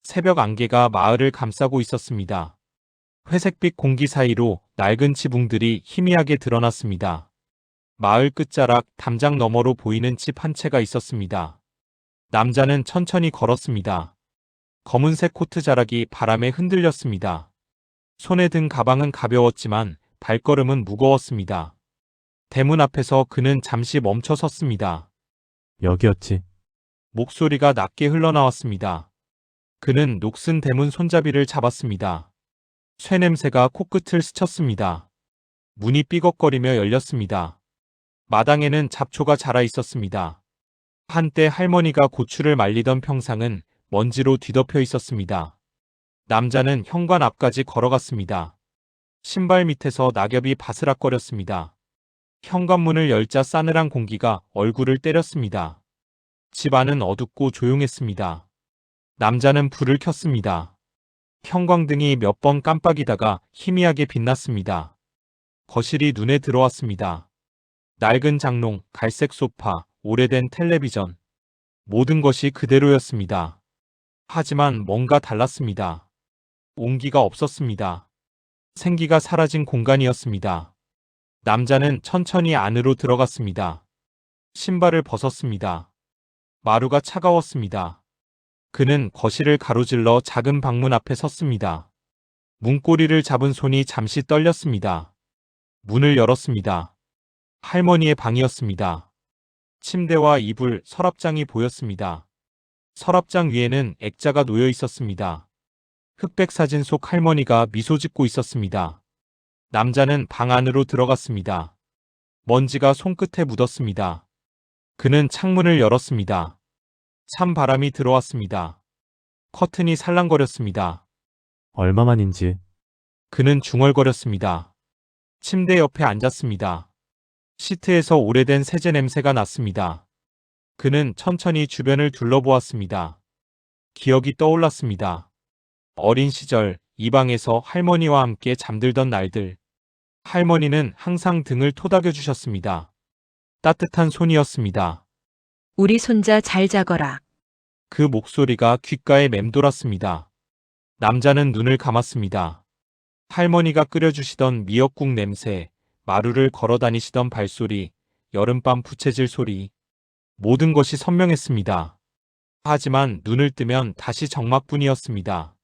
새벽 안개가 마을을 감싸고 있었습니다. 회색빛 공기 사이로 낡은 지붕들이 희미하게 드러났습니다. 마을 끝자락 담장 너머로 보이는 집 한 채가 있었습니다. 남자는 천천히 걸었습니다. 검은색 코트 자락이 바람에 흔들렸습니다. 손에 든 가방은 가벼웠지만 발걸음은 무거웠습니다. 대문 앞에서 그는 잠시 멈춰 섰습니다. 여기였지. 목소리가 낮게 흘러나왔습니다. 그는 녹슨 대문 손잡이를 잡았습니다. 쇠냄새가 코끝을 스쳤습니다. 문이 삐걱거리며 열렸습니다. 마당에는 잡초가 자라 있었습니다. 한때 할머니가 고추를 말리던 평상은 먼지로 뒤덮여 있었습니다. 남자는 현관 앞까지 걸어갔습니다. 신발 밑에서 낙엽이 바스락거렸습니다. 현관문을 열자 싸늘한 공기가 얼굴을 때렸습니다. 집 안은 어둡고 조용했습니다. 남자는 불을 켰습니다. 형광등이 몇 번 깜빡이다가 희미하게 빛났습니다. 거실이 눈에 들어왔습니다. 낡은 장롱, 갈색 소파, 오래된 텔레비전. 모든 것이 그대로였습니다. 하지만 뭔가 달랐습니다. 온기가 없었습니다. 생기가 사라진 공간이었습니다. 남자는 천천히 안으로 들어갔습니다. 신발을 벗었습니다. 마루가 차가웠습니다. 그는 거실을 가로질러 작은 방문 앞에 섰습니다. 문고리를 잡은 손이 잠시 떨렸습니다. 문을 열었습니다. 할머니의 방이었습니다. 침대와 이불, 서랍장이 보였습니다. 서랍장 위에는 액자가 놓여 있었습니다. 흑백 사진 속 할머니가 미소 짓고 있었습니다. 남자는 방 안으로 들어갔습니다. 먼지가 손끝에 묻었습니다. 그는 창문을 열었습니다. 찬 바람이 들어왔습니다. 커튼이 살랑거렸습니다. 얼마만인지. 그는 중얼거렸습니다. 침대 옆에 앉았습니다. 시트에서 오래된 세제 냄새가 났습니다. 그는 천천히 주변을 둘러보았습니다. 기억이 떠올랐습니다. 어린 시절 이 방에서 할머니와 함께 잠들던 날들. 할머니는 항상 등을 토닥여 주셨습니다. 따뜻한 손이었습니다. 우리 손자 잘 자거라. 그 목소리가 귓가에 맴돌았습니다. 남자는 눈을 감았습니다. 할머니가 끓여주시던 미역국 냄새, 마루를 걸어다니시던 발소리, 여름밤 부채질 소리. 모든 것이 선명했습니다. 하지만 눈을 뜨면 다시 적막뿐이었습니다.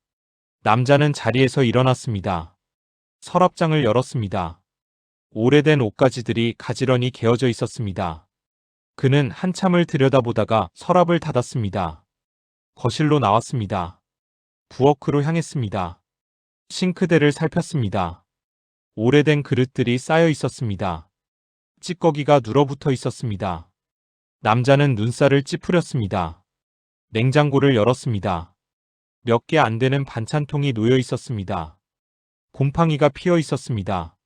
남자는 자리에서 일어났습니다. 서랍장을 열었습니다. 오래된 옷가지들이 가지런히 개어져 있었습니다. 그는 한참을 들여다보다가 서랍을 닫았습니다. 거실로 나왔습니다. 부엌으로 향했습니다. 싱크대를 살폈습니다. 오래된 그릇들이 쌓여 있었습니다. 찌꺼기가 눌어붙어 있었습니다. 남자는 눈살을 찌푸렸습니다. 냉장고를 열었습니다. 몇 개 안 되는 반찬통이 놓여 있었습니다. 곰팡이가 피어 있었습니다.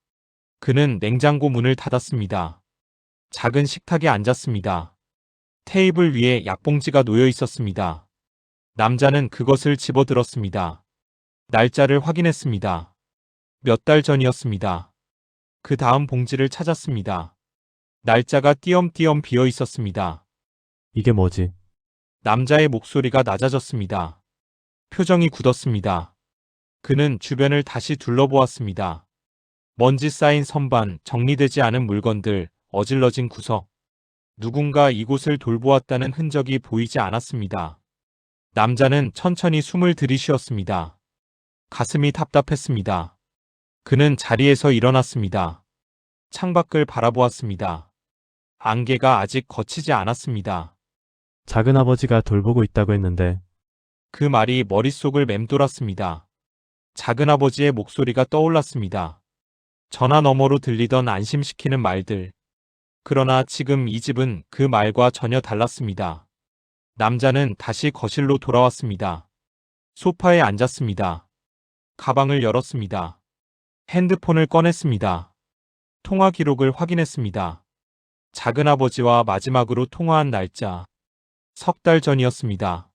그는 냉장고 문을 닫았습니다. 작은 식탁에 앉았습니다. 테이블 위에 약봉지가 놓여 있었습니다. 남자는 그것을 집어들었습니다. 날짜를 확인했습니다. 몇 달 전이었습니다. 그 다음 봉지를 찾았습니다. 날짜가 띄엄띄엄 비어 있었습니다. 이게 뭐지? 남자의 목소리가 낮아졌습니다. 표정이 굳었습니다. 그는 주변을 다시 둘러보았습니다. 먼지 쌓인 선반, 정리되지 않은 물건들, 어질러진 구석. 누군가 이곳을 돌보았다는 흔적이 보이지 않았습니다. 남자는 천천히 숨을 들이쉬었습니다. 가슴이 답답했습니다. 그는 자리에서 일어났습니다. 창밖을 바라보았습니다. 안개가 아직 걷히지 않았습니다. 작은아버지가 돌보고 있다고 했는데. 그 말이 머릿속을 맴돌았습니다. 작은아버지의 목소리가 떠올랐습니다. 전화 너머로 들리던 안심시키는 말들. 그러나 지금 이 집은 그 말과 전혀 달랐습니다. 남자는 다시 거실로 돌아왔습니다. 소파에 앉았습니다. 가방을 열었습니다. 핸드폰을 꺼냈습니다. 통화 기록을 확인했습니다. 작은아버지와 마지막으로 통화한 날짜. 석 달 전이었습니다.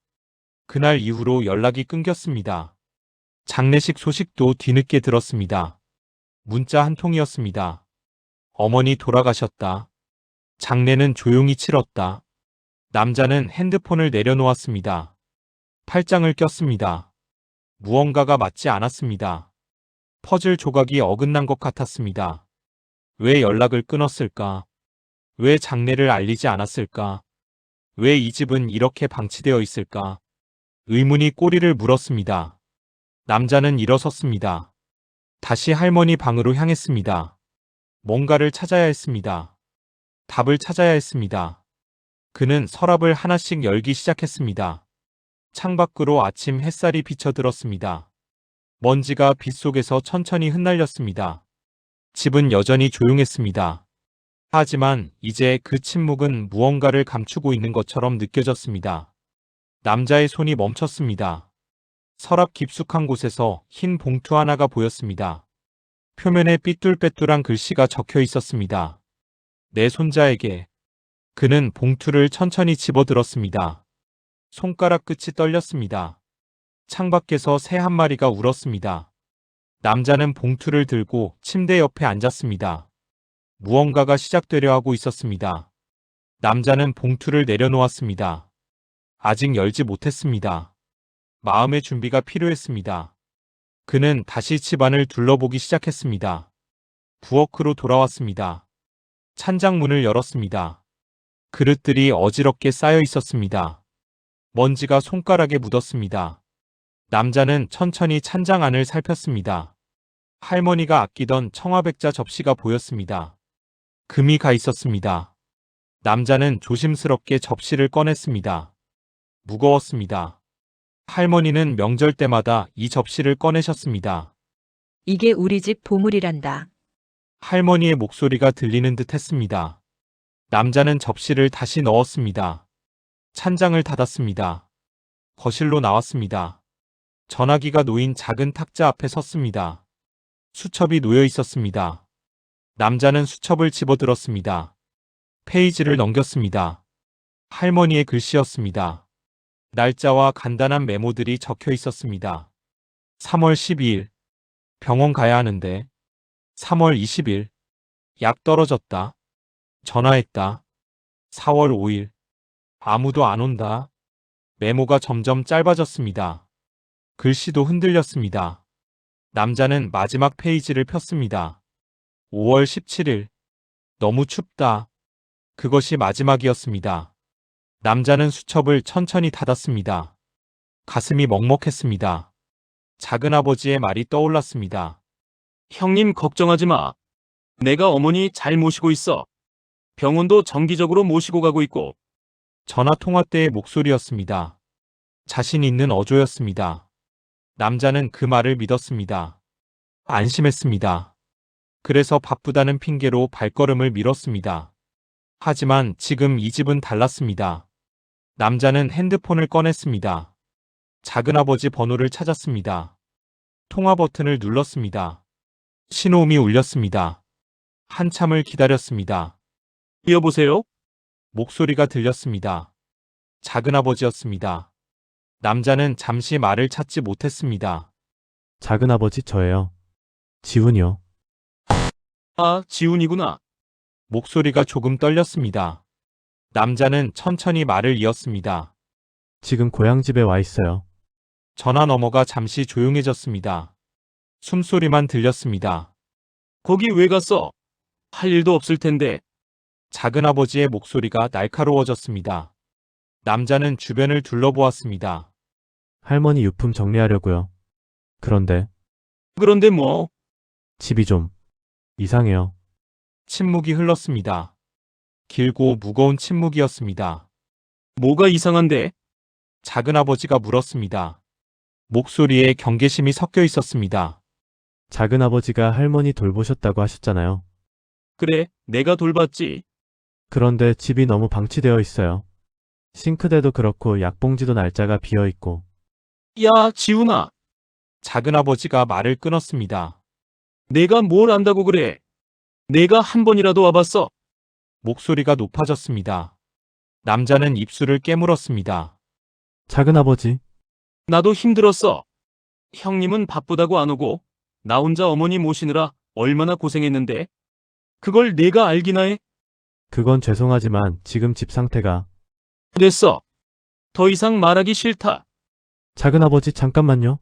그날 이후로 연락이 끊겼습니다. 장례식 소식도 뒤늦게 들었습니다. 문자 한 통이었습니다. 어머니 돌아가셨다. 장례는 조용히 치렀다. 남자는 핸드폰을 내려놓았습니다. 팔짱을 꼈습니다. 무언가가 맞지 않았습니다. 퍼즐 조각이 어긋난 것 같았습니다. 왜 연락을 끊었을까? 왜 장례를 알리지 않았을까? 왜 이 집은 이렇게 방치되어 있을까? 의문이 꼬리를 물었습니다. 남자는 일어섰습니다. 다시 할머니 방으로 향했습니다. 뭔가를 찾아야 했습니다. 답을 찾아야 했습니다. 그는 서랍을 하나씩 열기 시작했습니다. 창밖으로 아침 햇살이 비쳐들었습니다. 먼지가 빗속에서 천천히 흩날렸습니다. 집은 여전히 조용했습니다. 하지만 이제 그 침묵은 무언가를 감추고 있는 것처럼 느껴졌습니다. 남자의 손이 멈췄습니다. 서랍 깊숙한 곳에서 흰 봉투 하나가 보였습니다. 표면에 삐뚤빼뚤한 글씨가 적혀 있었습니다. 내 손자에게. 그는 봉투를 천천히 집어들었습니다. 손가락 끝이 떨렸습니다. 창밖에서 새 한 마리가 울었습니다. 남자는 봉투를 들고 침대 옆에 앉았습니다. 무언가가 시작되려 하고 있었습니다. 남자는 봉투를 내려놓았습니다. 아직 열지 못했습니다. 마음의 준비가 필요했습니다. 그는 다시 집안을 둘러보기 시작했습니다. 부엌으로 돌아왔습니다. 찬장문을 열었습니다. 그릇들이 어지럽게 쌓여 있었습니다. 먼지가 손가락에 묻었습니다. 남자는 천천히 찬장 안을 살폈습니다. 할머니가 아끼던 청아백자 접시가 보였습니다. 금이 가 있었습니다. 남자는 조심스럽게 접시를 꺼냈습니다. 무거웠습니다. 할머니는 명절 때마다 이 접시를 꺼내셨습니다. 이게 우리 집 보물이란다. 할머니의 목소리가 들리는 듯 했습니다. 남자는 접시를 다시 넣었습니다. 찬장을 닫았습니다. 거실로 나왔습니다. 전화기가 놓인 작은 탁자 앞에 섰습니다. 수첩이 놓여 있었습니다. 남자는 수첩을 집어들었습니다. 페이지를 넘겼습니다. 할머니의 글씨였습니다. 날짜와 간단한 메모들이 적혀 있었습니다. 3월 12일. 병원 가야 하는데. 3월 20일. 약 떨어졌다. 전화했다. 4월 5일. 아무도 안 온다. 메모가 점점 짧아졌습니다. 글씨도 흔들렸습니다. 남자는 마지막 페이지를 폈습니다. 5월 17일. 너무 춥다. 그것이 마지막이었습니다. 남자는 수첩을 천천히 닫았습니다. 가슴이 먹먹했습니다. 작은아버지의 말이 떠올랐습니다. 형님 걱정하지 마. 내가 어머니 잘 모시고 있어. 병원도 정기적으로 모시고 가고 있고. 전화 통화 때의 목소리였습니다. 자신 있는 어조였습니다. 남자는 그 말을 믿었습니다. 안심했습니다. 그래서 바쁘다는 핑계로 발걸음을 미뤘습니다. 하지만 지금 이 집은 달랐습니다. 남자는 핸드폰을 꺼냈습니다. 작은아버지 번호를 찾았습니다. 통화 버튼을 눌렀습니다. 신호음이 울렸습니다. 한참을 기다렸습니다. 여보세요? 목소리가 들렸습니다. 작은아버지였습니다. 남자는 잠시 말을 찾지 못했습니다. 작은아버지 저예요. 지훈이요. 아, 지훈이구나. 목소리가 조금 떨렸습니다. 남자는 천천히 말을 이었습니다. 지금 고향집에 와 있어요. 전화 너머가 잠시 조용해졌습니다. 숨소리만 들렸습니다. 거기 왜 갔어? 할 일도 없을 텐데. 작은아버지의 목소리가 날카로워졌습니다. 남자는 주변을 둘러보았습니다. 할머니 유품 정리하려고요. 그런데 그런데 뭐? 집이 좀 이상해요. 침묵이 흘렀습니다. 길고 무거운 침묵이었습니다. 뭐가 이상한데? 작은아버지가 물었습니다. 목소리에 경계심이 섞여 있었습니다. 작은아버지가 할머니 돌보셨다고 하셨잖아요. 그래, 내가 돌봤지. 그런데 집이 너무 방치되어 있어요. 싱크대도 그렇고 약봉지도 날짜가 비어 있고. 야, 지훈아. 작은아버지가 말을 끊었습니다. 내가 뭘 안다고 그래. 내가 한 번이라도 와봤어. 목소리가 높아졌습니다. 남자는 입술을 깨물었습니다. 작은아버지, 나도 힘들었어. 형님은 바쁘다고 안 오고 나 혼자 어머니 모시느라 얼마나 고생했는데. 그걸 내가 알기나 해? 그건 죄송하지만 지금 집 상태가. 됐어. 더 이상 말하기 싫다. 작은아버지 잠깐만요.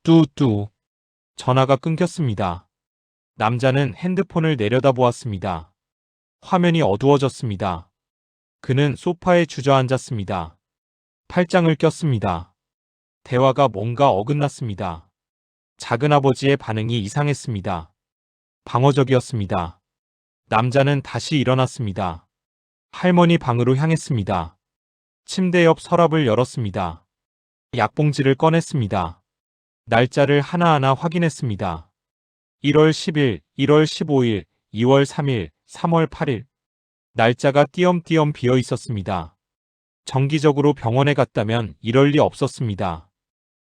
뚜뚜. 전화가 끊겼습니다. 남자는 핸드폰을 내려다보았습니다. 화면이 어두워졌습니다. 그는 소파에 주저앉았습니다. 팔짱을 꼈습니다. 대화가 뭔가 어긋났습니다. 작은아버지의 반응이 이상했습니다. 방어적이었습니다. 남자는 다시 일어났습니다. 할머니 방으로 향했습니다. 침대 옆 서랍을 열었습니다. 약봉지를 꺼냈습니다. 날짜를 하나하나 확인했습니다. 1월 10일, 1월 15일, 2월 3일, 3월 8일. 날짜가 띄엄띄엄 비어 있었습니다. 정기적으로 병원에 갔다면 이럴 리 없었습니다.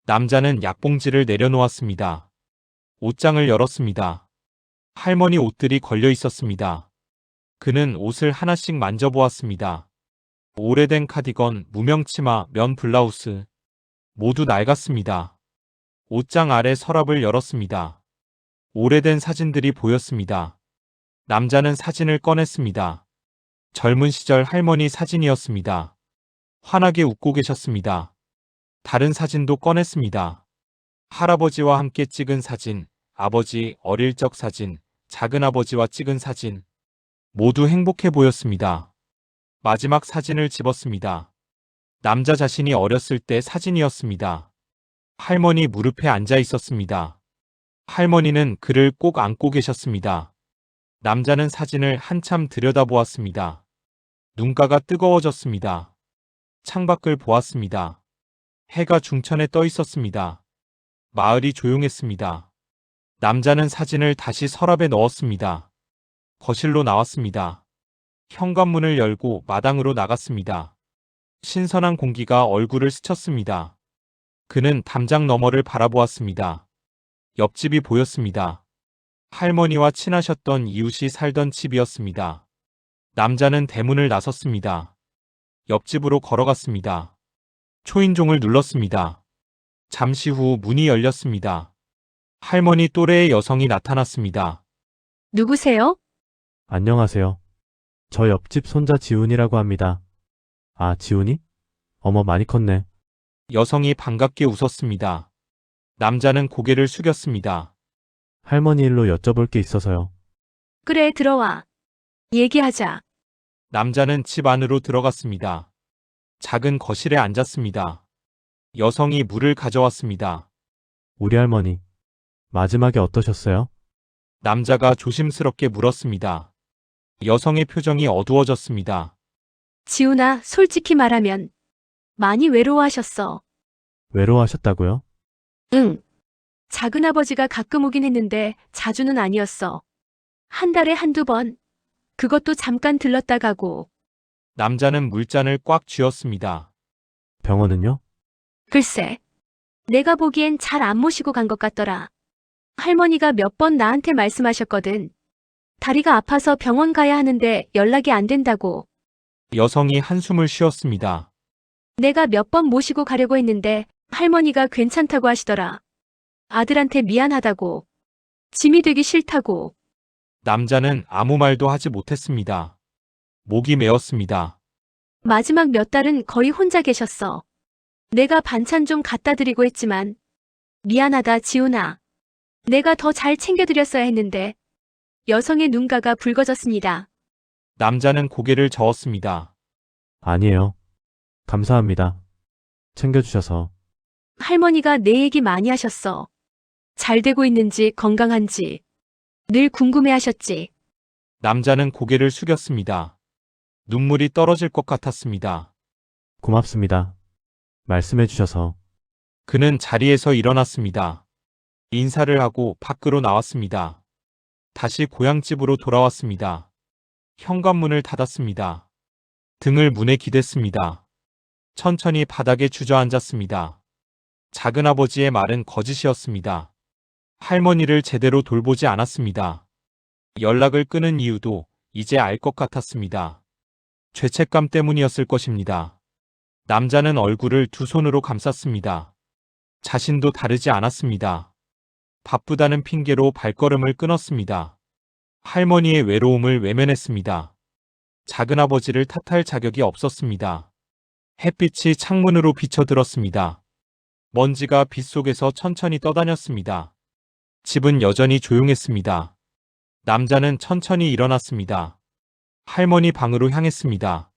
남자는 약봉지를 내려놓았습니다. 옷장을 열었습니다. 할머니 옷들이 걸려 있었습니다. 그는 옷을 하나씩 만져보았습니다. 오래된 카디건, 무명 치마, 면 블라우스. 모두 낡았습니다. 옷장 아래 서랍을 열었습니다. 오래된 사진들이 보였습니다. 남자는 사진을 꺼냈습니다. 젊은 시절 할머니 사진이었습니다. 환하게 웃고 계셨습니다. 다른 사진도 꺼냈습니다. 할아버지와 함께 찍은 사진, 아버지 어릴 적 사진, 작은아버지와 찍은 사진. 모두 행복해 보였습니다. 마지막 사진을 집었습니다. 남자 자신이 어렸을 때 사진이었습니다. 할머니 무릎에 앉아 있었습니다. 할머니는 그를 꼭 안고 계셨습니다. 남자는 사진을 한참 들여다보았습니다. 눈가가 뜨거워졌습니다. 창밖을 보았습니다. 해가 중천에 떠 있었습니다. 마을이 조용했습니다. 남자는 사진을 다시 서랍에 넣었습니다. 거실로 나왔습니다. 현관문을 열고 마당으로 나갔습니다. 신선한 공기가 얼굴을 스쳤습니다. 그는 담장 너머를 바라보았습니다. 옆집이 보였습니다. 할머니와 친하셨던 이웃이 살던 집이었습니다. 남자는 대문을 나섰습니다. 옆집으로 걸어갔습니다. 초인종을 눌렀습니다. 잠시 후 문이 열렸습니다. 할머니 또래의 여성이 나타났습니다. 누구세요? 안녕하세요. 저 옆집 손자 지훈이라고 합니다. 아, 지훈이? 어머, 많이 컸네. 여성이 반갑게 웃었습니다. 남자는 고개를 숙였습니다. 할머니 일로 여쭤볼 게 있어서요. 그래, 들어와. 얘기하자. 남자는 집 안으로 들어갔습니다. 작은 거실에 앉았습니다. 여성이 물을 가져왔습니다. 우리 할머니. 마지막에 어떠셨어요? 남자가 조심스럽게 물었습니다. 여성의 표정이 어두워졌습니다. 지훈아, 솔직히 말하면 많이 외로워하셨어. 외로워하셨다고요? 응. 작은아버지가 가끔 오긴 했는데 자주는 아니었어. 한 달에 한두 번. 그것도 잠깐 들렀다 가고. 남자는 물잔을 꽉 쥐었습니다. 병원은요? 글쎄. 내가 보기엔 잘 안 모시고 간 것 같더라. 할머니가 몇 번 나한테 말씀하셨거든. 다리가 아파서 병원 가야 하는데 연락이 안 된다고. 여성이 한숨을 쉬었습니다. 내가 몇 번 모시고 가려고 했는데 할머니가 괜찮다고 하시더라. 아들한테 미안하다고. 짐이 되기 싫다고. 남자는 아무 말도 하지 못했습니다. 목이 메었습니다. 마지막 몇 달은 거의 혼자 계셨어. 내가 반찬 좀 갖다 드리고 했지만 미안하다, 지훈아. 내가 더 잘 챙겨드렸어야 했는데. 여성의 눈가가 붉어졌습니다. 남자는 고개를 저었습니다. 아니에요. 감사합니다. 챙겨주셔서. 할머니가 내 얘기 많이 하셨어. 잘 되고 있는지 건강한지 늘 궁금해하셨지. 남자는 고개를 숙였습니다. 눈물이 떨어질 것 같았습니다. 고맙습니다. 말씀해주셔서. 그는 자리에서 일어났습니다. 인사를 하고 밖으로 나왔습니다. 다시 고향집으로 돌아왔습니다. 현관문을 닫았습니다. 등을 문에 기댔습니다. 천천히 바닥에 주저앉았습니다. 작은아버지의 말은 거짓이었습니다. 할머니를 제대로 돌보지 않았습니다. 연락을 끊은 이유도 이제 알 것 같았습니다. 죄책감 때문이었을 것입니다. 남자는 얼굴을 두 손으로 감쌌습니다. 자신도 다르지 않았습니다. 바쁘다는 핑계로 발걸음을 끊었습니다. 할머니의 외로움을 외면했습니다. 작은아버지를 탓할 자격이 없었습니다. 햇빛이 창문으로 비쳐들었습니다. 먼지가 빗속에서 천천히 떠다녔습니다. 집은 여전히 조용했습니다. 남자는 천천히 일어났습니다. 할머니 방으로 향했습니다.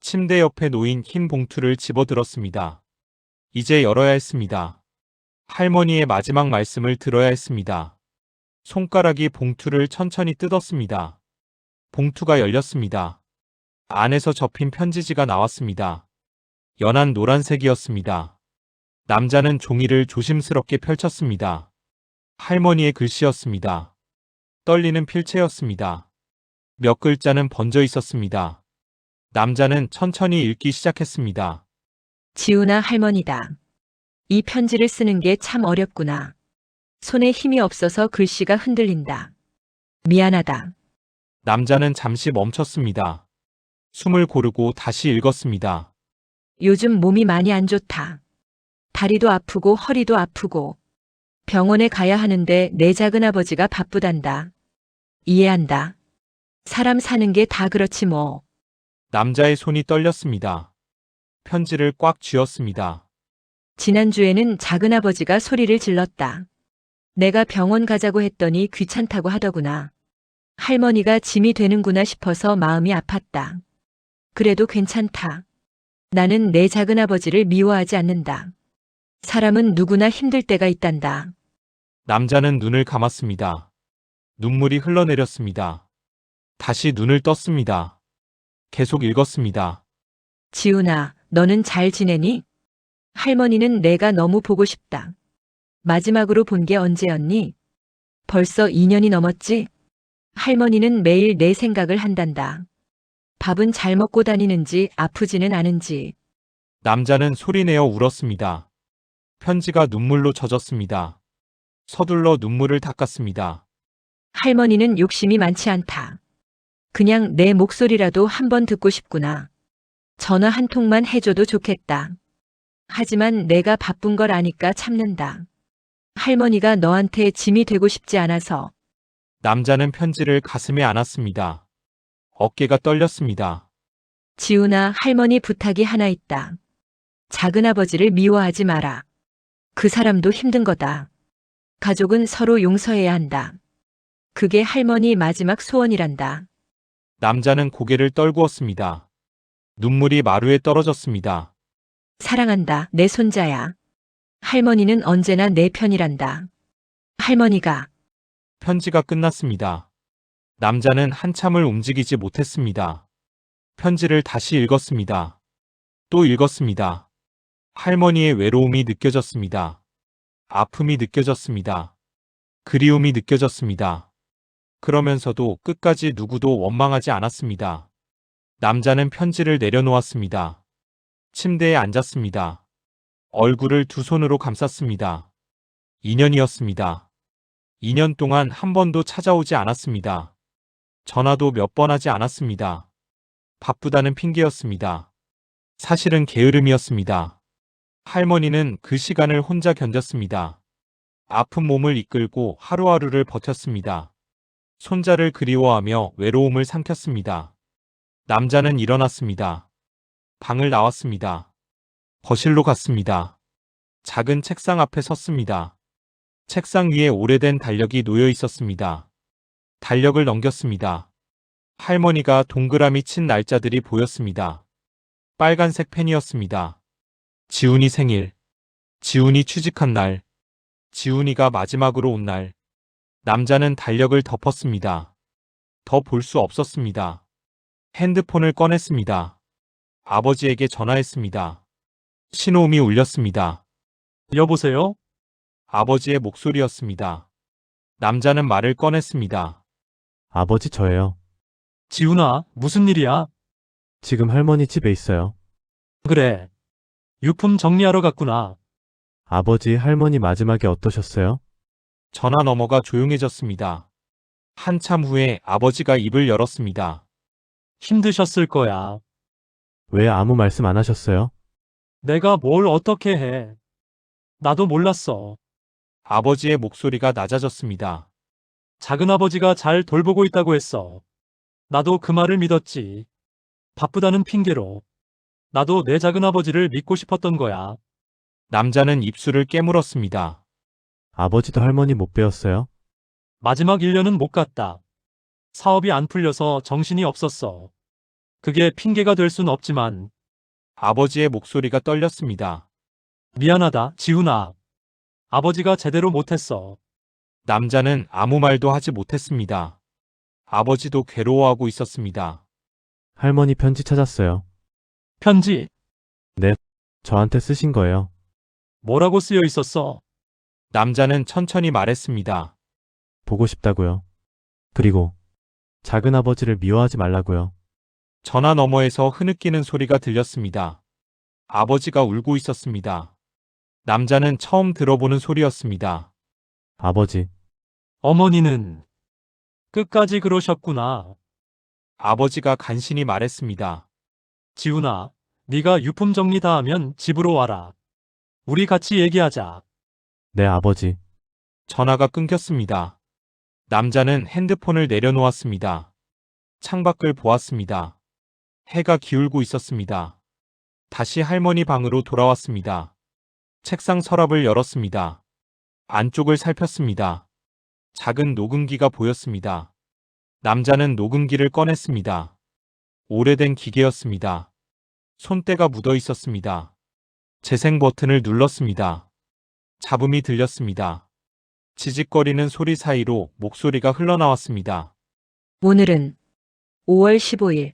침대 옆에 놓인 흰 봉투를 집어들었습니다. 이제 열어야 했습니다. 할머니의 마지막 말씀을 들어야 했습니다. 손가락이 봉투를 천천히 뜯었습니다. 봉투가 열렸습니다. 안에서 접힌 편지지가 나왔습니다. 연한 노란색이었습니다. 남자는 종이를 조심스럽게 펼쳤습니다. 할머니의 글씨였습니다. 떨리는 필체였습니다. 몇 글자는 번져 있었습니다. 남자는 천천히 읽기 시작했습니다. 지훈아 할머니다. 이 편지를 쓰는 게 참 어렵구나. 손에 힘이 없어서 글씨가 흔들린다. 미안하다. 남자는 잠시 멈췄습니다. 숨을 고르고 다시 읽었습니다. 요즘 몸이 많이 안 좋다. 다리도 아프고 허리도 아프고 병원에 가야 하는데 내 작은아버지가 바쁘단다. 이해한다. 사람 사는 게 다 그렇지 뭐. 남자의 손이 떨렸습니다. 편지를 꽉 쥐었습니다. 지난주에는 작은아버지가 소리를 질렀다. 내가 병원 가자고 했더니 귀찮다고 하더구나. 할머니가 짐이 되는구나 싶어서 마음이 아팠다. 그래도 괜찮다. 나는 내 작은아버지를 미워하지 않는다. 사람은 누구나 힘들 때가 있단다. 남자는 눈을 감았습니다. 눈물이 흘러내렸습니다. 다시 눈을 떴습니다. 계속 읽었습니다. 지훈아, 너는 잘 지내니? 할머니는 내가 너무 보고 싶다. 마지막으로 본 게 언제였니? 벌써 2년이 넘었지? 할머니는 매일 내 생각을 한단다. 밥은 잘 먹고 다니는지 아프지는 않은지. 남자는 소리내어 울었습니다. 편지가 눈물로 젖었습니다. 서둘러 눈물을 닦았습니다. 할머니는 욕심이 많지 않다. 그냥 내 목소리라도 한번 듣고 싶구나. 전화 한 통만 해줘도 좋겠다. 하지만 내가 바쁜 걸 아니까 참는다. 할머니가 너한테 짐이 되고 싶지 않아서. 남자는 편지를 가슴에 안았습니다. 어깨가 떨렸습니다. 지훈아, 할머니 부탁이 하나 있다. 작은아버지를 미워하지 마라. 그 사람도 힘든 거다. 가족은 서로 용서해야 한다. 그게 할머니 마지막 소원이란다. 남자는 고개를 떨구었습니다. 눈물이 마루에 떨어졌습니다. 사랑한다, 내 손자야. 할머니는 언제나 내 편이란다. 할머니가. 편지가 끝났습니다. 남자는 한참을 움직이지 못했습니다. 편지를 다시 읽었습니다. 또 읽었습니다. 할머니의 외로움이 느껴졌습니다. 아픔이 느껴졌습니다. 그리움이 느껴졌습니다. 그러면서도 끝까지 누구도 원망하지 않았습니다. 남자는 편지를 내려놓았습니다. 침대에 앉았습니다. 얼굴을 두 손으로 감쌌습니다. 2년이었습니다. 2년 동안 한 번도 찾아오지 않았습니다. 전화도 몇 번 하지 않았습니다. 바쁘다는 핑계였습니다. 사실은 게으름이었습니다. 할머니는 그 시간을 혼자 견뎠습니다. 아픈 몸을 이끌고 하루하루를 버텼습니다. 손자를 그리워하며 외로움을 삼켰습니다. 남자는 일어났습니다. 방을 나왔습니다. 거실로 갔습니다. 작은 책상 앞에 섰습니다. 책상 위에 오래된 달력이 놓여 있었습니다. 달력을 넘겼습니다. 할머니가 동그라미 친 날짜들이 보였습니다. 빨간색 펜이었습니다. 지훈이 생일, 지훈이 취직한 날, 지훈이가 마지막으로 온 날. 남자는 달력을 덮었습니다. 더 볼 수 없었습니다. 핸드폰을 꺼냈습니다. 아버지에게 전화했습니다. 신호음이 울렸습니다. 여보세요? 아버지의 목소리였습니다. 남자는 말을 꺼냈습니다. 아버지 저예요. 지훈아, 무슨 일이야? 지금 할머니 집에 있어요. 그래. 유품 정리하러 갔구나. 아버지 할머니 마지막에 어떠셨어요? 전화 너머가 조용해졌습니다. 한참 후에 아버지가 입을 열었습니다. 힘드셨을 거야. 왜 아무 말씀 안 하셨어요? 내가 뭘 어떻게 해. 나도 몰랐어. 아버지의 목소리가 낮아졌습니다. 작은아버지가 잘 돌보고 있다고 했어. 나도 그 말을 믿었지. 바쁘다는 핑계로. 나도 내 작은아버지를 믿고 싶었던 거야. 남자는 입술을 깨물었습니다. 아버지도 할머니 못 배웠어요? 마지막 1년은 못 갔다. 사업이 안 풀려서 정신이 없었어. 그게 핑계가 될 순 없지만 아버지의 목소리가 떨렸습니다. 미안하다, 지훈아. 아버지가 제대로 못했어. 남자는 아무 말도 하지 못했습니다. 아버지도 괴로워하고 있었습니다. 할머니 편지 찾았어요. 편지, 저한테 쓰신 거예요. 뭐라고 쓰여 있었어? 남자는 천천히 말했습니다. 보고 싶다고요. 그리고 작은 아버지를 미워하지 말라고요. 전화 너머에서 흐느끼는 소리가 들렸습니다. 아버지가 울고 있었습니다. 남자는 처음 들어보는 소리였습니다. 아버지, 어머니는 끝까지 그러셨구나. 아버지가 간신히 말했습니다. 지훈아, 네가 유품 정리 다 하면 집으로 와라. 우리 같이 얘기하자. 네 아버지. 전화가 끊겼습니다. 남자는 핸드폰을 내려놓았습니다. 창밖을 보았습니다. 해가 기울고 있었습니다. 다시 할머니 방으로 돌아왔습니다. 책상 서랍을 열었습니다. 안쪽을 살폈습니다. 작은 녹음기가 보였습니다. 남자는 녹음기를 꺼냈습니다. 오래된 기계였습니다. 손때가 묻어 있었습니다. 재생 버튼을 눌렀습니다. 잡음이 들렸습니다. 지직거리는 소리 사이로 목소리가 흘러나왔습니다. 오늘은 5월 15일.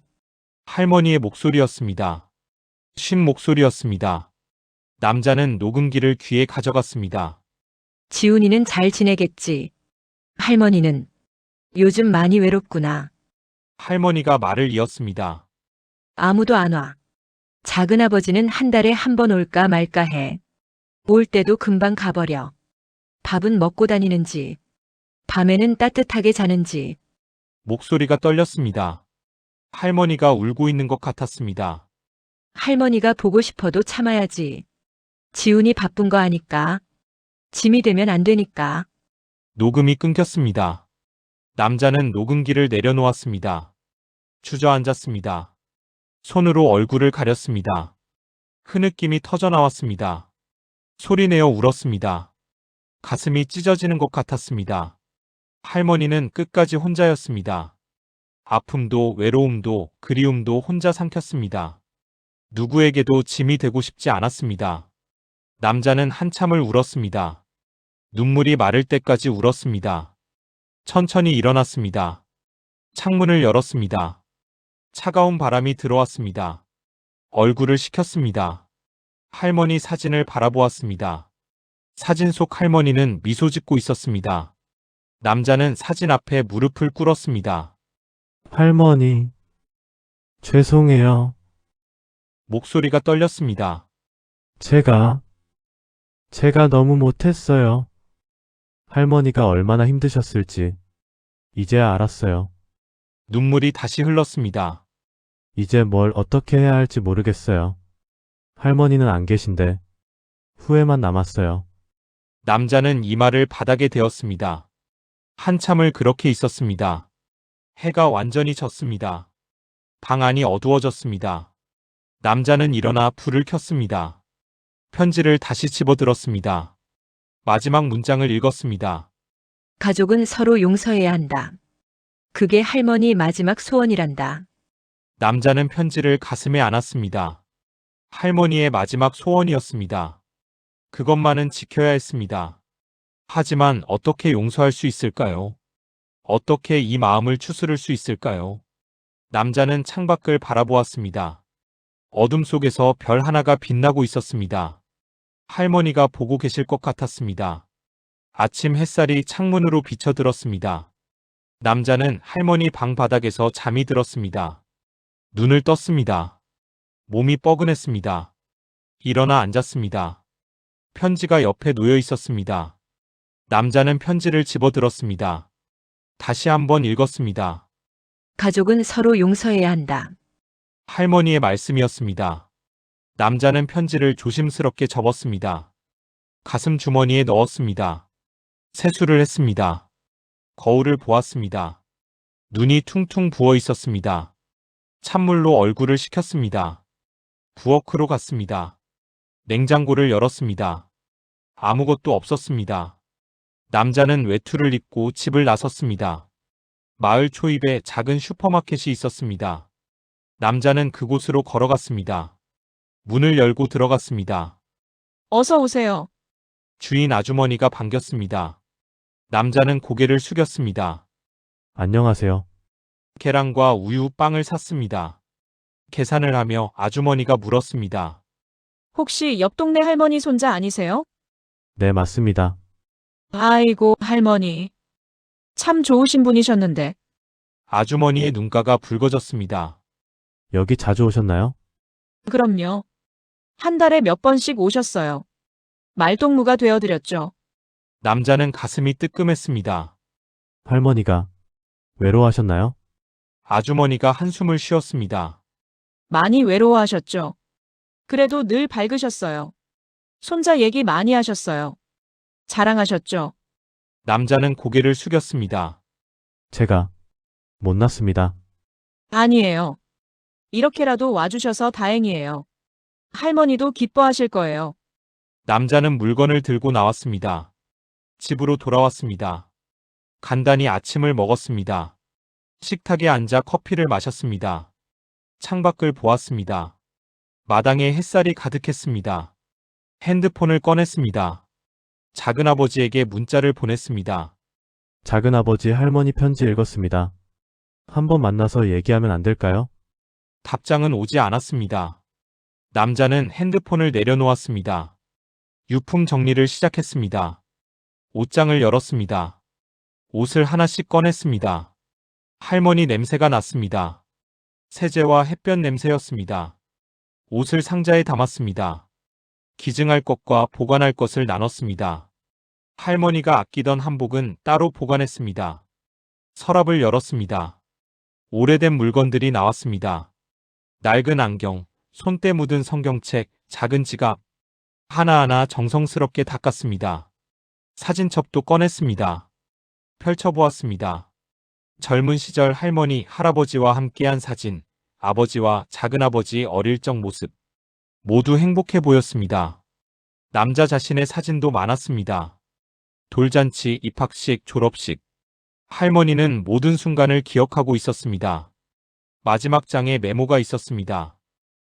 할머니의 목소리였습니다. 쉰 목소리였습니다. 남자는 녹음기를 귀에 가져갔습니다. 지훈이는 잘 지내겠지. 할머니는 요즘 많이 외롭구나. 할머니가 말을 이었습니다. 아무도 안 와. 작은아버지는 한 달에 한 번 올까 말까 해. 올 때도 금방 가버려. 밥은 먹고 다니는지, 밤에는 따뜻하게 자는지. 목소리가 떨렸습니다. 할머니가 울고 있는 것 같았습니다. 할머니가 보고 싶어도 참아야지. 지훈이 바쁜 거 아니까. 짐이 되면 안 되니까. 녹음이 끊겼습니다. 남자는 녹음기를 내려놓았습니다. 주저앉았습니다. 손으로 얼굴을 가렸습니다. 흐느낌이 터져나왔습니다. 소리내어 울었습니다. 가슴이 찢어지는 것 같았습니다. 할머니는 끝까지 혼자였습니다. 아픔도 외로움도 그리움도 혼자 삼켰습니다. 누구에게도 짐이 되고 싶지 않았습니다. 남자는 한참을 울었습니다. 눈물이 마를 때까지 울었습니다. 천천히 일어났습니다. 창문을 열었습니다. 차가운 바람이 들어왔습니다. 얼굴을 식혔습니다. 할머니 사진을 바라보았습니다. 사진 속 할머니는 미소 짓고 있었습니다. 남자는 사진 앞에 무릎을 꿇었습니다. 할머니, 죄송해요. 목소리가 떨렸습니다. 제가 너무 못했어요. 할머니가 얼마나 힘드셨을지 이제야 알았어요. 눈물이 다시 흘렀습니다. 이제 뭘 어떻게 해야 할지 모르겠어요. 할머니는 안 계신데 후회만 남았어요. 남자는 이마를 바닥에 대었습니다. 한참을 그렇게 있었습니다. 해가 완전히 졌습니다. 방 안이 어두워졌습니다. 남자는 일어나 불을 켰습니다. 편지를 다시 집어들었습니다. 마지막 문장을 읽었습니다. 가족은 서로 용서해야 한다. 그게 할머니 마지막 소원이란다. 남자는 편지를 가슴에 안았습니다. 할머니의 마지막 소원이었습니다. 그것만은 지켜야 했습니다. 하지만 어떻게 용서할 수 있을까요? 어떻게 이 마음을 추스를 수 있을까요? 남자는 창밖을 바라보았습니다. 어둠 속에서 별 하나가 빛나고 있었습니다. 할머니가 보고 계실 것 같았습니다. 아침 햇살이 창문으로 비쳐들었습니다. 남자는 할머니 방 바닥에서 잠이 들었습니다. 눈을 떴습니다. 몸이 뻐근했습니다. 일어나 앉았습니다. 편지가 옆에 놓여 있었습니다. 남자는 편지를 집어들었습니다. 다시 한번 읽었습니다. 가족은 서로 용서해야 한다. 할머니의 말씀이었습니다. 남자는 편지를 조심스럽게 접었습니다. 가슴 주머니에 넣었습니다. 세수를 했습니다. 거울을 보았습니다. 눈이 퉁퉁 부어 있었습니다. 찬물로 얼굴을 식혔습니다. 부엌으로 갔습니다. 냉장고를 열었습니다. 아무것도 없었습니다. 남자는 외투를 입고 집을 나섰습니다. 마을 초입에 작은 슈퍼마켓이 있었습니다. 남자는 그곳으로 걸어갔습니다. 문을 열고 들어갔습니다. 어서 오세요. 주인 아주머니가 반겼습니다. 남자는 고개를 숙였습니다. 안녕하세요. 계란과 우유, 빵을 샀습니다. 계산을 하며 아주머니가 물었습니다. 혹시 옆 동네 할머니 손자 아니세요? 네, 맞습니다. 아이고, 할머니. 참 좋으신 분이셨는데. 아주머니의 눈가가 붉어졌습니다. 여기 자주 오셨나요? 그럼요. 한 달에 몇 번씩 오셨어요. 말동무가 되어드렸죠. 남자는 가슴이 뜨끔했습니다. 할머니가 외로워하셨나요? 아주머니가 한숨을 쉬었습니다. 많이 외로워하셨죠. 그래도 늘 밝으셨어요. 손자 얘기 많이 하셨어요. 자랑하셨죠. 남자는 고개를 숙였습니다. 제가 못났습니다. 아니에요. 이렇게라도 와주셔서 다행이에요. 할머니도 기뻐하실 거예요. 남자는 물건을 들고 나왔습니다. 집으로 돌아왔습니다. 간단히 아침을 먹었습니다. 식탁에 앉아 커피를 마셨습니다. 창밖을 보았습니다. 마당에 햇살이 가득했습니다. 핸드폰을 꺼냈습니다. 작은아버지에게 문자를 보냈습니다. 작은아버지 할머니 편지 읽었습니다. 한번 만나서 얘기하면 안 될까요? 답장은 오지 않았습니다. 남자는 핸드폰을 내려놓았습니다. 유품 정리를 시작했습니다. 옷장을 열었습니다. 옷을 하나씩 꺼냈습니다. 할머니 냄새가 났습니다. 세제와 햇볕 냄새였습니다. 옷을 상자에 담았습니다. 기증할 것과 보관할 것을 나눴습니다. 할머니가 아끼던 한복은 따로 보관했습니다. 서랍을 열었습니다. 오래된 물건들이 나왔습니다. 낡은 안경, 손때 묻은 성경책, 작은 지갑. 하나하나 정성스럽게 닦았습니다. 사진첩도 꺼냈습니다. 펼쳐보았습니다. 젊은 시절 할머니, 할아버지와 함께한 사진, 아버지와 작은아버지 어릴 적 모습. 모두 행복해 보였습니다. 남자 자신의 사진도 많았습니다. 돌잔치, 입학식, 졸업식. 할머니는 모든 순간을 기억하고 있었습니다. 마지막 장에 메모가 있었습니다.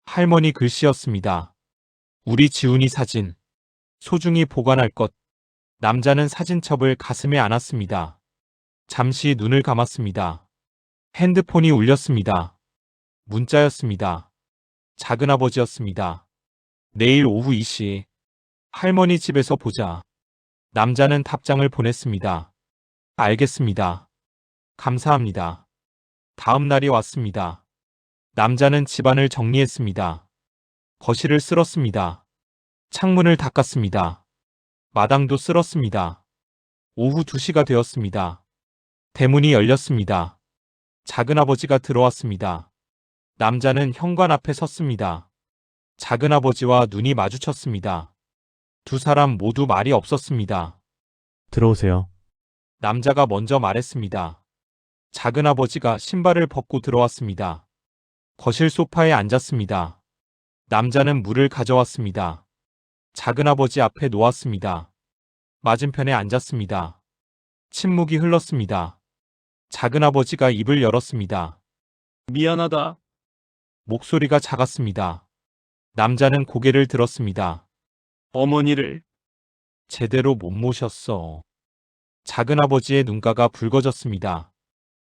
할머니 글씨였습니다. 우리 지훈이 사진. 소중히 보관할 것. 남자는 사진첩을 가슴에 안았습니다. 잠시 눈을 감았습니다. 핸드폰이 울렸습니다. 문자였습니다. 작은아버지였습니다. 내일 오후 2시. 할머니 집에서 보자. 남자는 답장을 보냈습니다. 알겠습니다. 감사합니다. 다음 날이 왔습니다. 남자는 집안을 정리했습니다. 거실을 쓸었습니다. 창문을 닦았습니다. 마당도 쓸었습니다. 오후 2시가 되었습니다. 대문이 열렸습니다. 작은아버지가 들어왔습니다. 남자는 현관 앞에 섰습니다. 작은아버지와 눈이 마주쳤습니다. 두 사람 모두 말이 없었습니다. 들어오세요. 남자가 먼저 말했습니다. 작은아버지가 신발을 벗고 들어왔습니다. 거실 소파에 앉았습니다. 남자는 물을 가져왔습니다. 작은아버지 앞에 놓았습니다. 맞은편에 앉았습니다. 침묵이 흘렀습니다. 작은아버지가 입을 열었습니다. 미안하다. 목소리가 작았습니다. 남자는 고개를 들었습니다. 어머니를. 제대로 못 모셨어. 작은아버지의 눈가가 붉어졌습니다.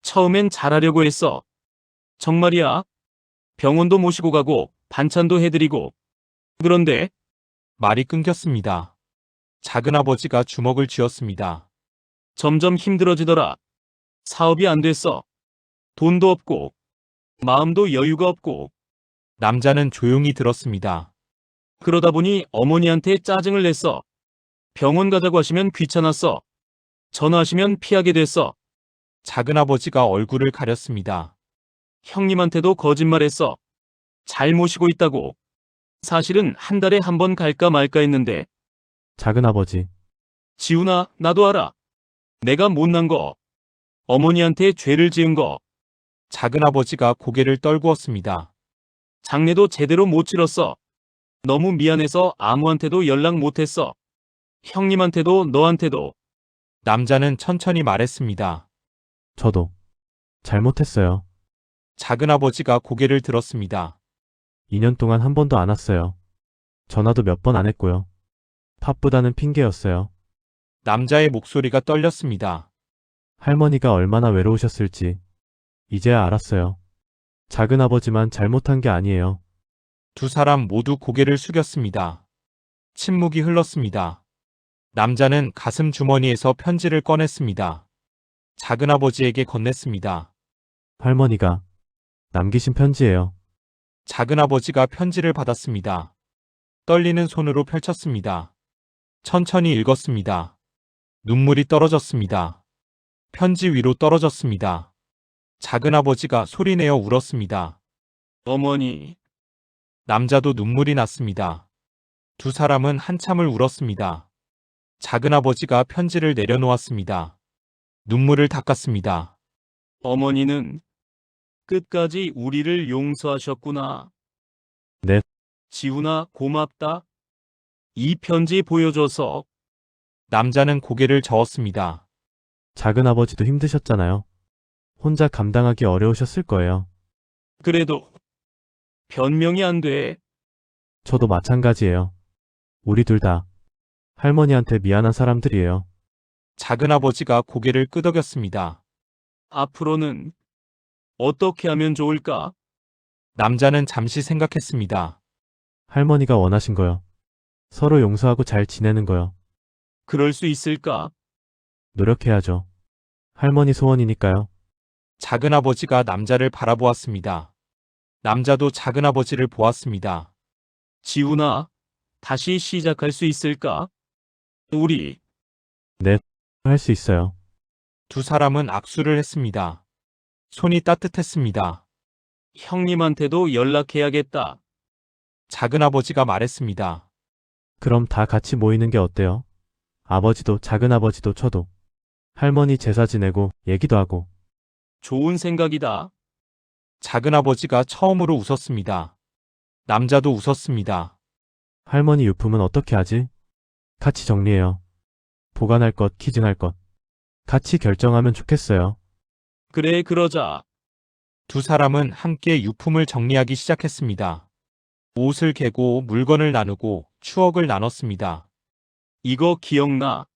처음엔 잘하려고 했어. 정말이야. 병원도 모시고 가고 반찬도 해드리고. 그런데 말이 끊겼습니다. 작은아버지가 주먹을 쥐었습니다. 점점 힘들어지더라. 사업이 안 됐어. 돈도 없고 마음도 여유가 없고. 남자는 조용히 들었습니다. 그러다 보니 어머니한테 짜증을 냈어. 병원 가자고 하시면 귀찮았어. 전화하시면 피하게 됐어. 작은아버지가 얼굴을 가렸습니다. 형님한테도 거짓말했어. 잘 모시고 있다고. 사실은 한 달에 한 번 갈까 말까 했는데. 작은아버지, 지훈아, 나도 알아. 내가 못난 거. 어머니한테 죄를 지은 거. 작은아버지가 고개를 떨구었습니다. 장례도 제대로 못 치렀어. 너무 미안해서 아무한테도 연락 못했어. 형님한테도 너한테도. 남자는 천천히 말했습니다. 저도 잘못했어요. 작은아버지가 고개를 들었습니다. 2년 동안 한 번도 안 왔어요. 전화도 몇 번 안 했고요. 바쁘다는 핑계였어요. 남자의 목소리가 떨렸습니다. 할머니가 얼마나 외로우셨을지 이제야 알았어요. 작은아버지만 잘못한 게 아니에요. 두 사람 모두 고개를 숙였습니다. 침묵이 흘렀습니다. 남자는 가슴 주머니에서 편지를 꺼냈습니다. 작은아버지에게 건넸습니다. 할머니가 남기신 편지예요. 작은아버지가 편지를 받았습니다. 떨리는 손으로 펼쳤습니다. 천천히 읽었습니다. 눈물이 떨어졌습니다. 편지 위로 떨어졌습니다. 작은아버지가 소리내어 울었습니다. 어머니, 남자도 눈물이 났습니다. 두 사람은 한참을 울었습니다. 작은아버지가 편지를 내려놓았습니다. 눈물을 닦았습니다. 어머니는 끝까지 우리를 용서하셨구나. 네. 지훈아, 고맙다. 이 편지 보여줘서. 남자는 고개를 저었습니다. 작은아버지도 힘드셨잖아요. 혼자 감당하기 어려우셨을 거예요. 그래도 변명이 안 돼. 저도 마찬가지예요. 우리 둘 다 할머니한테 미안한 사람들이에요. 작은아버지가 고개를 끄덕였습니다. 앞으로는 어떻게 하면 좋을까? 남자는 잠시 생각했습니다. 할머니가 원하신 거요. 서로 용서하고 잘 지내는 거요. 그럴 수 있을까? 노력해야죠. 할머니 소원이니까요. 작은아버지가 남자를 바라보았습니다. 남자도 작은아버지를 보았습니다. 지훈아, 다시 시작할 수 있을까? 우리 할 수 있어요. 두 사람은 악수를 했습니다. 손이 따뜻했습니다. 형님한테도 연락해야겠다. 작은아버지가 말했습니다. 그럼 다 같이 모이는 게 어때요? 아버지도 작은아버지도 저도. 할머니 제사 지내고 얘기도 하고. 좋은 생각이다. 작은아버지가 처음으로 웃었습니다. 남자도 웃었습니다. 할머니 유품은 어떻게 하지? 같이 정리해요. 보관할 것, 기증할 것. 같이 결정하면 좋겠어요. 그래, 그러자. 두 사람은 함께 유품을 정리하기 시작했습니다. 옷을 개고 물건을 나누고 추억을 나눴습니다. 이거 기억나?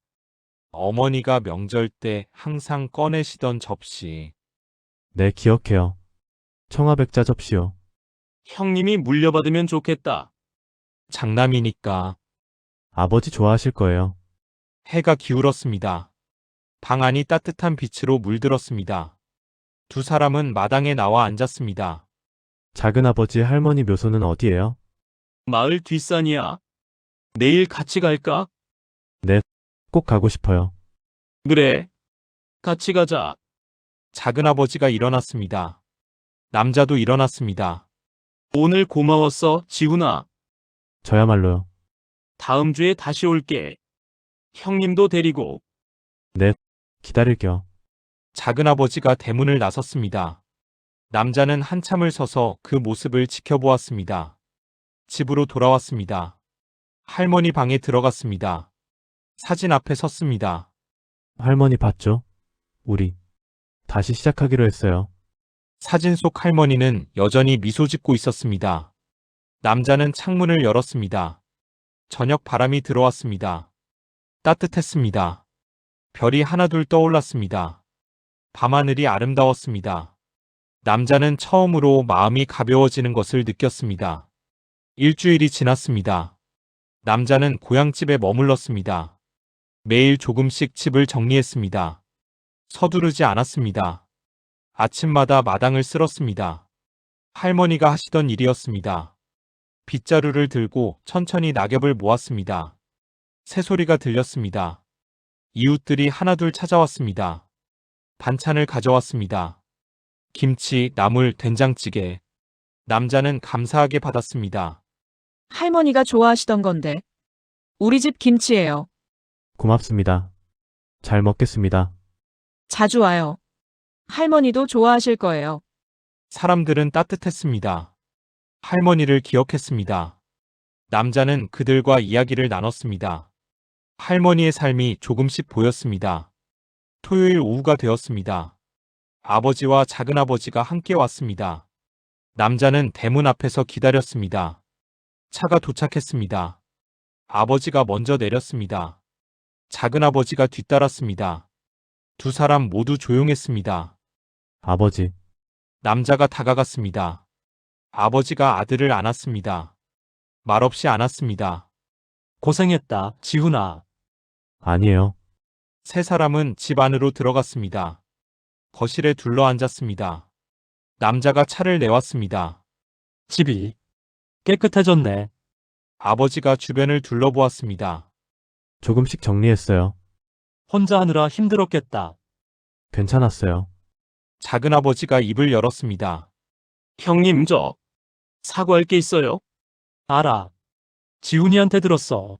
어머니가 명절 때 항상 꺼내시던 접시. 네, 기억해요. 청아백자 접시요. 형님이 물려받으면 좋겠다. 장남이니까. 아버지 좋아하실 거예요. 해가 기울었습니다. 방 안이 따뜻한 빛으로 물들었습니다. 두 사람은 마당에 나와 앉았습니다. 작은아버지 할머니 묘소는 어디예요? 마을 뒷산이야. 내일 같이 갈까? 꼭 가고 싶어요. 그래. 같이 가자. 작은아버지가 일어났습니다. 남자도 일어났습니다. 오늘 고마웠어, 지훈아. 저야말로요. 다음 주에 다시 올게. 형님도 데리고. 기다릴게요. 작은아버지가 대문을 나섰습니다. 남자는 한참을 서서 그 모습을 지켜보았습니다. 집으로 돌아왔습니다. 할머니 방에 들어갔습니다. 사진 앞에 섰습니다. 할머니 봤죠? 우리 다시 시작하기로 했어요. 사진 속 할머니는 여전히 미소 짓고 있었습니다. 남자는 창문을 열었습니다. 저녁 바람이 들어왔습니다. 따뜻했습니다. 별이 하나둘 떠올랐습니다. 밤하늘이 아름다웠습니다. 남자는 처음으로 마음이 가벼워지는 것을 느꼈습니다. 일주일이 지났습니다. 남자는 고향집에 머물렀습니다. 매일 조금씩 집을 정리했습니다. 서두르지 않았습니다. 아침마다 마당을 쓸었습니다. 할머니가 하시던 일이었습니다. 빗자루를 들고 천천히 낙엽을 모았습니다. 새소리가 들렸습니다. 이웃들이 하나둘 찾아왔습니다. 반찬을 가져왔습니다. 김치, 나물, 된장찌개. 남자는 감사하게 받았습니다. 할머니가 좋아하시던 건데. 우리 집 김치예요. 고맙습니다. 잘 먹겠습니다. 자주 와요. 할머니도 좋아하실 거예요. 사람들은 따뜻했습니다. 할머니를 기억했습니다. 남자는 그들과 이야기를 나눴습니다. 할머니의 삶이 조금씩 보였습니다. 토요일 오후가 되었습니다. 아버지와 작은아버지가 함께 왔습니다. 남자는 대문 앞에서 기다렸습니다. 차가 도착했습니다. 아버지가 먼저 내렸습니다. 작은아버지가 뒤따랐습니다. 두 사람 모두 조용했습니다. 아버지, 남자가 다가갔습니다. 아버지가 아들을 안았습니다. 말없이 안았습니다. 고생했다, 지훈아. 아니에요. 세 사람은 집 안으로 들어갔습니다. 거실에 둘러앉았습니다. 남자가 차를 내왔습니다. 집이 깨끗해졌네. 아버지가 주변을 둘러보았습니다. 조금씩 정리했어요. 혼자 하느라 힘들었겠다. 괜찮았어요. 작은아버지가 입을 열었습니다. 형님, 사과할 게 있어요. 알아. 지훈이한테 들었어.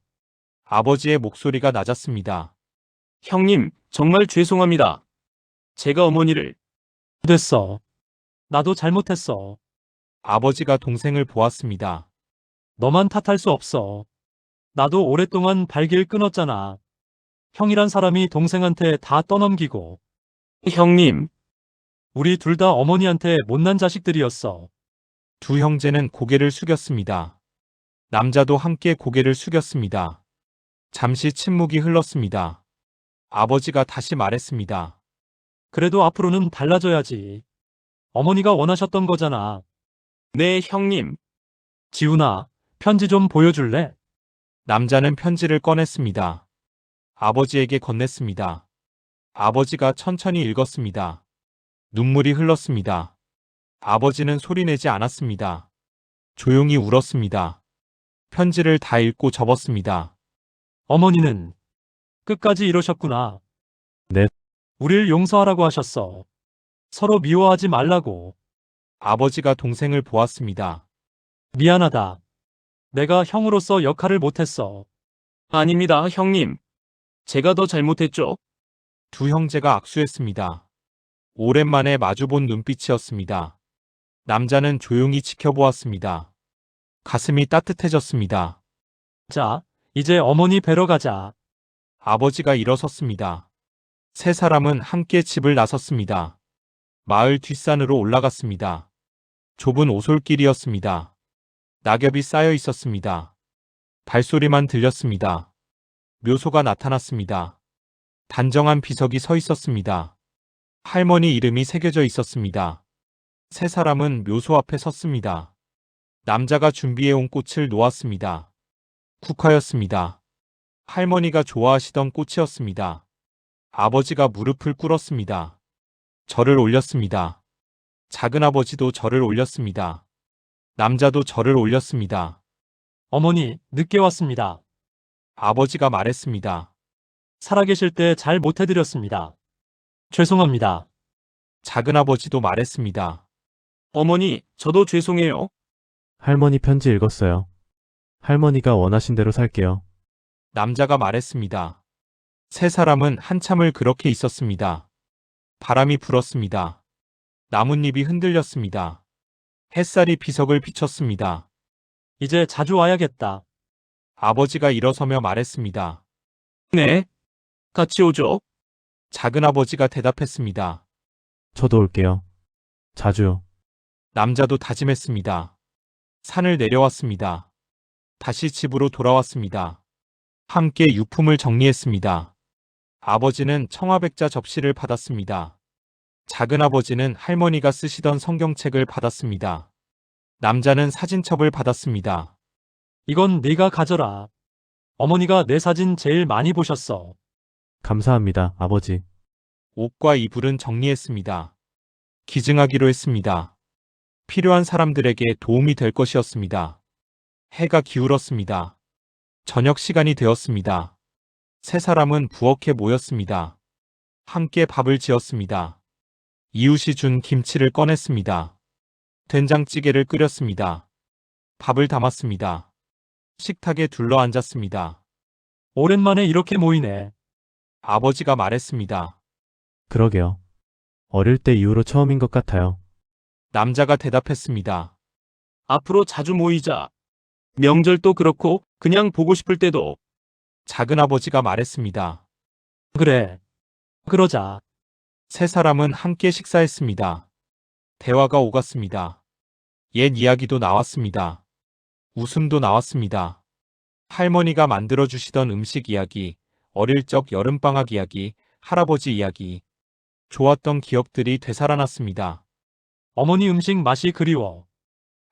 아버지의 목소리가 낮았습니다. 형님, 정말 죄송합니다. 제가 어머니를. 됐어. 나도 잘못했어. 아버지가 동생을 보았습니다. 너만 탓할 수 없어. 나도 오랫동안 발길 끊었잖아. 형이란 사람이 동생한테 다 떠넘기고. 형님, 우리 둘 다 어머니한테 못난 자식들이었어. 두 형제는 고개를 숙였습니다. 남자도 함께 고개를 숙였습니다. 잠시 침묵이 흘렀습니다. 아버지가 다시 말했습니다. 그래도 앞으로는 달라져야지. 어머니가 원하셨던 거잖아. 네, 형님. 지훈아, 편지 좀 보여줄래? 남자는 편지를 꺼냈습니다. 아버지에게 건넸습니다. 아버지가 천천히 읽었습니다. 눈물이 흘렀습니다. 아버지는 소리내지 않았습니다. 조용히 울었습니다. 편지를 다 읽고 접었습니다. 어머니는 끝까지 이러셨구나. 네. 우릴 용서하라고 하셨어. 서로 미워하지 말라고. 아버지가 동생을 보았습니다. 미안하다. 내가 형으로서 역할을 못했어. 아닙니다, 형님. 제가 더 잘못했죠. 두 형제가 악수했습니다. 오랜만에 마주본 눈빛이었습니다. 남자는 조용히 지켜보았습니다. 가슴이 따뜻해졌습니다. 자, 이제 어머니 뵈러 가자. 아버지가 일어섰습니다. 세 사람은 함께 집을 나섰습니다. 마을 뒷산으로 올라갔습니다. 좁은 오솔길이었습니다. 낙엽이 쌓여 있었습니다. 발소리만 들렸습니다. 묘소가 나타났습니다. 단정한 비석이 서 있었습니다. 할머니 이름이 새겨져 있었습니다. 세 사람은 묘소 앞에 섰습니다. 남자가 준비해온 꽃을 놓았습니다. 국화였습니다. 할머니가 좋아하시던 꽃이었습니다. 아버지가 무릎을 꿇었습니다. 절을 올렸습니다. 작은아버지도 절을 올렸습니다. 남자도 절을 올렸습니다. 어머니, 늦게 왔습니다. 아버지가 말했습니다. 살아계실 때 잘 못해드렸습니다. 죄송합니다. 작은아버지도 말했습니다. 어머니, 저도 죄송해요. 할머니 편지 읽었어요. 할머니가 원하신 대로 살게요. 남자가 말했습니다. 세 사람은 한참을 그렇게 있었습니다. 바람이 불었습니다. 나뭇잎이 흔들렸습니다. 햇살이 비석을 비췄습니다. 이제 자주 와야겠다. 아버지가 일어서며 말했습니다. 네. 같이 오죠. 작은아버지가 대답했습니다. 저도 올게요. 자주요. 남자도 다짐했습니다. 산을 내려왔습니다. 다시 집으로 돌아왔습니다. 함께 유품을 정리했습니다. 아버지는 청아백자 접시를 받았습니다. 작은아버지는 할머니가 쓰시던 성경책을 받았습니다. 남자는 사진첩을 받았습니다. 이건 네가 가져라. 어머니가 내 사진 제일 많이 보셨어. 감사합니다, 아버지. 옷과 이불은 정리했습니다. 기증하기로 했습니다. 필요한 사람들에게 도움이 될 것이었습니다. 해가 기울었습니다. 저녁 시간이 되었습니다. 세 사람은 부엌에 모였습니다. 함께 밥을 지었습니다. 이웃이 준 김치를 꺼냈습니다. 된장찌개를 끓였습니다. 밥을 담았습니다. 식탁에 둘러앉았습니다. 오랜만에 이렇게 모이네. 아버지가 말했습니다. 그러게요. 어릴 때 이후로 처음인 것 같아요. 남자가 대답했습니다. 앞으로 자주 모이자. 명절도 그렇고 그냥 보고 싶을 때도. 작은아버지가 말했습니다. 그래. 그러자. 세 사람은 함께 식사했습니다. 대화가 오갔습니다. 옛 이야기도 나왔습니다. 웃음도 나왔습니다. 할머니가 만들어주시던 음식 이야기, 어릴 적 여름방학 이야기, 할아버지 이야기. 좋았던 기억들이 되살아났습니다. 어머니 음식 맛이 그리워.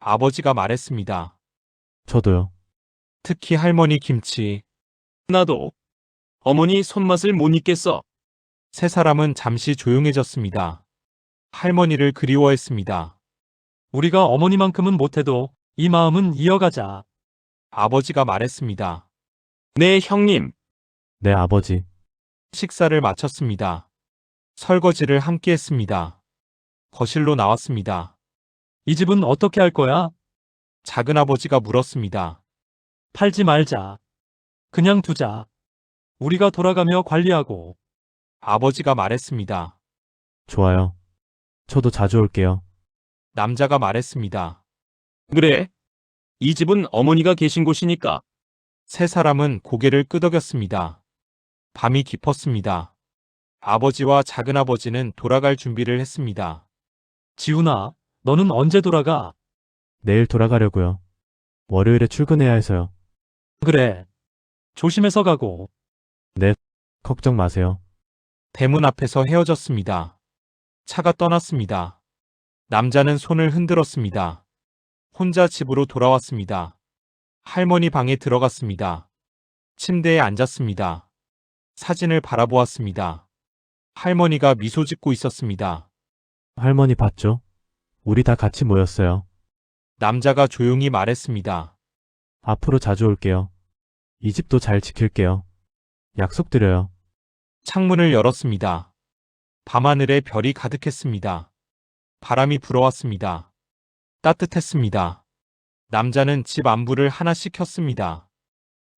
아버지가 말했습니다. 저도요. 특히 할머니 김치. 나도. 어머니 손맛을 못 잊겠어. 세 사람은 잠시 조용해졌습니다. 할머니를 그리워했습니다. 우리가 어머니만큼은 못해도 이 마음은 이어가자. 아버지가 말했습니다. 네, 형님. 네, 아버지. 식사를 마쳤습니다. 설거지를 함께 했습니다. 거실로 나왔습니다. 이 집은 어떻게 할 거야? 작은아버지가 물었습니다. 팔지 말자. 그냥 두자. 우리가 돌아가며 관리하고. 아버지가 말했습니다. 좋아요. 저도 자주 올게요. 남자가 말했습니다. 그래. 이 집은 어머니가 계신 곳이니까. 세 사람은 고개를 끄덕였습니다. 밤이 깊었습니다. 아버지와 작은아버지는 돌아갈 준비를 했습니다. 지훈아, 너는 언제 돌아가? 내일 돌아가려고요. 월요일에 출근해야 해서요. 그래. 조심해서 가고. 걱정 마세요. 대문 앞에서 헤어졌습니다. 차가 떠났습니다. 남자는 손을 흔들었습니다. 혼자 집으로 돌아왔습니다. 할머니 방에 들어갔습니다. 침대에 앉았습니다. 사진을 바라보았습니다. 할머니가 미소 짓고 있었습니다. 할머니 봤죠? 우리 다 같이 모였어요. 남자가 조용히 말했습니다. 앞으로 자주 올게요. 이 집도 잘 지킬게요. 약속드려요. 창문을 열었습니다. 밤하늘에 별이 가득했습니다. 바람이 불어왔습니다. 따뜻했습니다. 남자는 집 안부를 하나씩 켰습니다.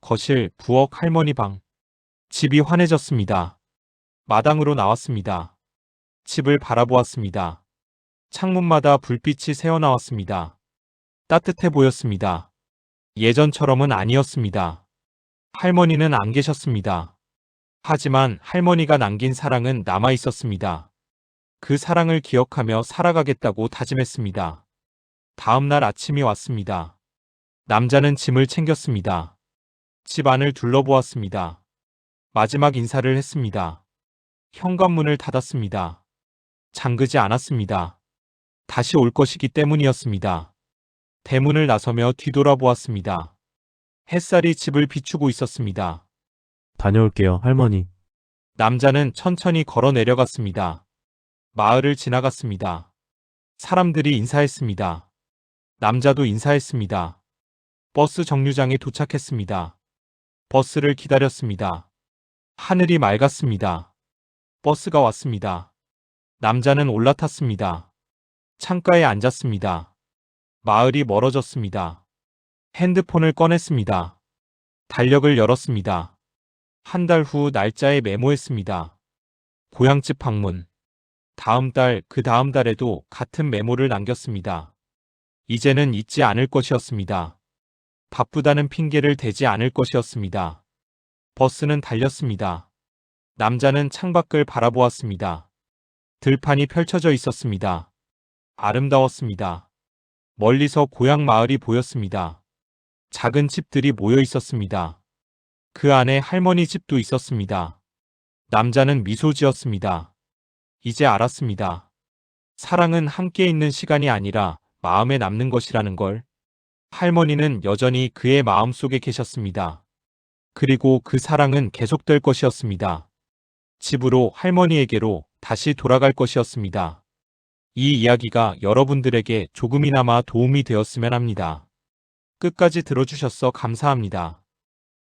거실, 부엌, 할머니 방. 집이 환해졌습니다. 마당으로 나왔습니다. 집을 바라보았습니다. 창문마다 불빛이 새어나왔습니다. 따뜻해 보였습니다. 예전처럼은 아니었습니다. 할머니는 안 계셨습니다. 하지만 할머니가 남긴 사랑은 남아 있었습니다. 그 사랑을 기억하며 살아가겠다고 다짐했습니다. 다음 날 아침이 왔습니다. 남자는 짐을 챙겼습니다. 집 안을 둘러보았습니다. 마지막 인사를 했습니다. 현관문을 닫았습니다. 잠그지 않았습니다. 다시 올 것이기 때문이었습니다. 대문을 나서며 뒤돌아보았습니다. 햇살이 집을 비추고 있었습니다. 다녀올게요, 할머니. 남자는 천천히 걸어 내려갔습니다. 마을을 지나갔습니다. 사람들이 인사했습니다. 남자도 인사했습니다. 버스 정류장에 도착했습니다. 버스를 기다렸습니다. 하늘이 맑았습니다. 버스가 왔습니다. 남자는 올라탔습니다. 창가에 앉았습니다. 마을이 멀어졌습니다. 핸드폰을 꺼냈습니다. 달력을 열었습니다. 한 달 후 날짜에 메모했습니다. 고향집 방문. 다음 달, 그 다음 달에도 같은 메모를 남겼습니다. 이제는 잊지 않을 것이었습니다. 바쁘다는 핑계를 대지 않을 것이었습니다. 버스는 달렸습니다. 남자는 창밖을 바라보았습니다. 들판이 펼쳐져 있었습니다. 아름다웠습니다. 멀리서 고향 마을이 보였습니다. 작은 집들이 모여 있었습니다. 그 안에 할머니 집도 있었습니다. 남자는 미소 지었습니다. 이제 알았습니다. 사랑은 함께 있는 시간이 아니라 마음에 남는 것이라는 걸. 할머니는 여전히 그의 마음속에 계셨습니다. 그리고 그 사랑은 계속될 것이었습니다. 집으로, 할머니에게로 다시 돌아갈 것이었습니다. 이 이야기가 여러분들에게 조금이나마 도움이 되었으면 합니다. 끝까지 들어주셔서 감사합니다.